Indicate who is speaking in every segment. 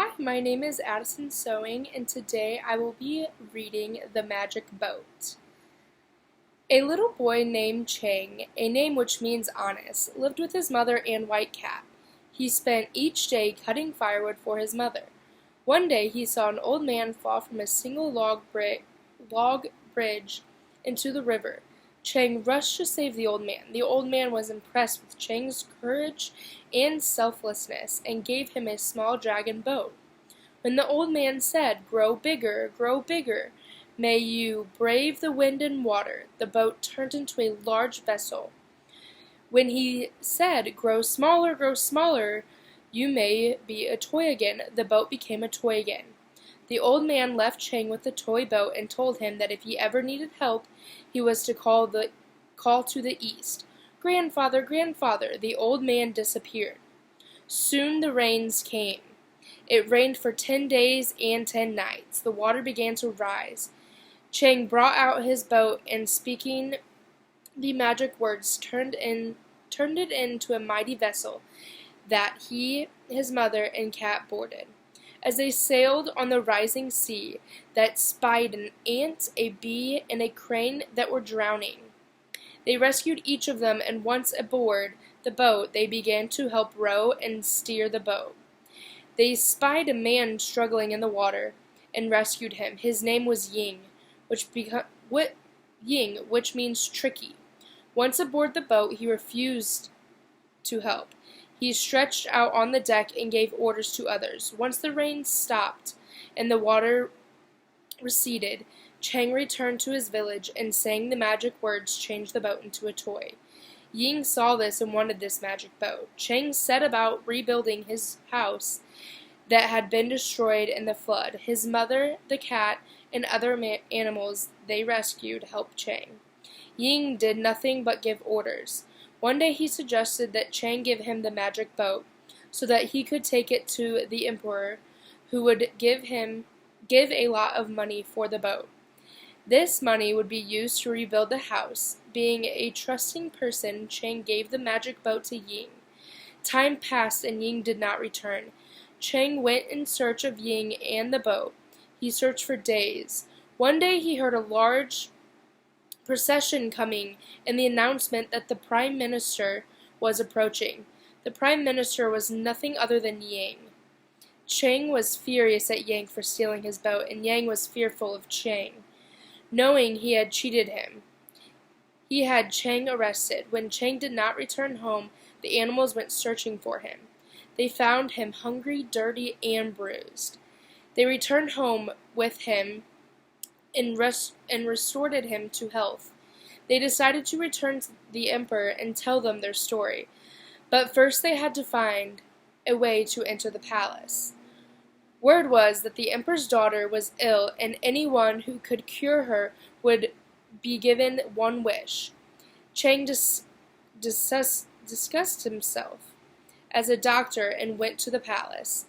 Speaker 1: Hi, my name is Addison Sewing, and today I will be reading The Magic Boat. A little boy named Chang, a name which means honest, lived with his mother and White Cat. He spent each day cutting firewood for his mother. One day he saw an old man fall from a single log bridge into the river. Chang rushed to save the old man. The old man was impressed with Chang's courage and selflessness and gave him a small dragon boat. When the old man said, grow bigger, may you brave the wind and water," the boat turned into a large vessel. When he said, grow smaller, you may be a toy again," the boat became a toy again. The old man left Chang with the toy boat and told him that if he ever needed help, he was to call to the east. Grandfather, grandfather, the old man disappeared. Soon the rains came. It rained for 10 days and 10 nights. The water began to rise. Chang brought out his boat and, speaking the magic words, turned it into a mighty vessel that he, his mother, and cat boarded. As they sailed on the rising sea, that spied an ant, a bee, and a crane that were drowning. They rescued each of them, and once aboard the boat, they began to help row and steer the boat. They spied a man struggling in the water and rescued him. His name was Ying, which means tricky. Once aboard the boat, he refused to help. He stretched out on the deck and gave orders to others. Once the rain stopped and the water receded, Chang returned to his village and saying the magic words changed the boat into a toy. Ying saw this and wanted this magic boat. Chang set about rebuilding his house that had been destroyed in the flood. His mother, the cat, and other animals they rescued helped Chang. Ying did nothing but give orders. One day he suggested that Chang give him the magic boat so that he could take it to the emperor, who would give a lot of money for the boat. This money would be used to rebuild the house. Being a trusting person, Chang gave the magic boat to Ying. Time passed and Ying did not return. Chang went in search of Ying and the boat. He searched for days. One day he heard a large procession coming and the announcement that the Prime Minister was approaching. The Prime Minister was nothing other than Yang. Chang was furious at Yang for stealing his boat, and Yang was fearful of Chang, knowing he had cheated him. He had Chang arrested. When Chang did not return home, the animals went searching for him. They found him hungry, dirty, and bruised. They returned home with him and restored him to health. They decided to return to the emperor and tell them their story. But first they had to find a way to enter the palace. Word was that the emperor's daughter was ill, and anyone who could cure her would be given one wish. Chang discussed himself as a doctor and went to the palace.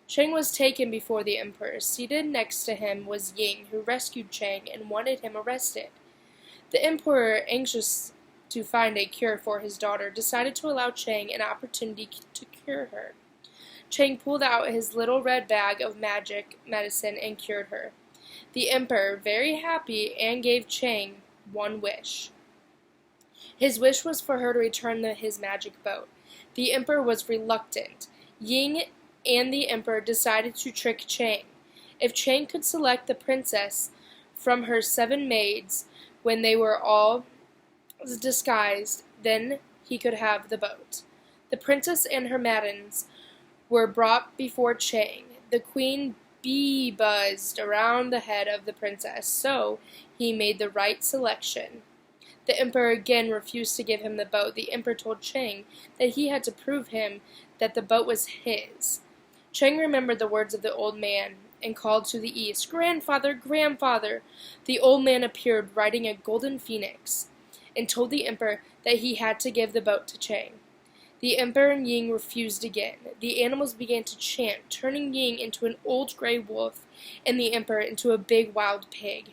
Speaker 1: Chang was taken before the emperor. Seated next to him was Ying, who rescued Chang and wanted him arrested. The emperor, anxious to find a cure for his daughter, decided to allow Chang an opportunity to cure her. Chang pulled out his little red bag of magic medicine and cured her. The emperor, very happy, and gave Chang one wish. His wish was for her to return his magic boat. The emperor was reluctant. Ying and the emperor decided to trick Chang. If Chang could select the princess from her 7 maids when they were all disguised, then he could have the boat. The princess and her maidens were brought before Chang. The queen bee buzzed around the head of the princess, so he made the right selection. The emperor again refused to give him the boat. The emperor told Chang that he had to prove him that the boat was his. Chang remembered the words of the old man and called to the east, "Grandfather, grandfather!" The old man appeared riding a golden phoenix and told the emperor that he had to give the boat to Chang. The emperor and Ying refused again. The animals began to chant, turning Ying into an old gray wolf and the emperor into a big wild pig.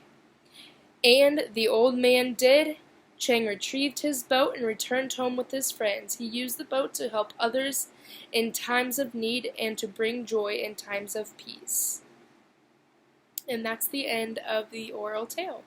Speaker 1: And the old man did. Chang retrieved his boat and returned home with his friends. He used the boat to help others in times of need and to bring joy in times of peace. And that's the end of the oral tale.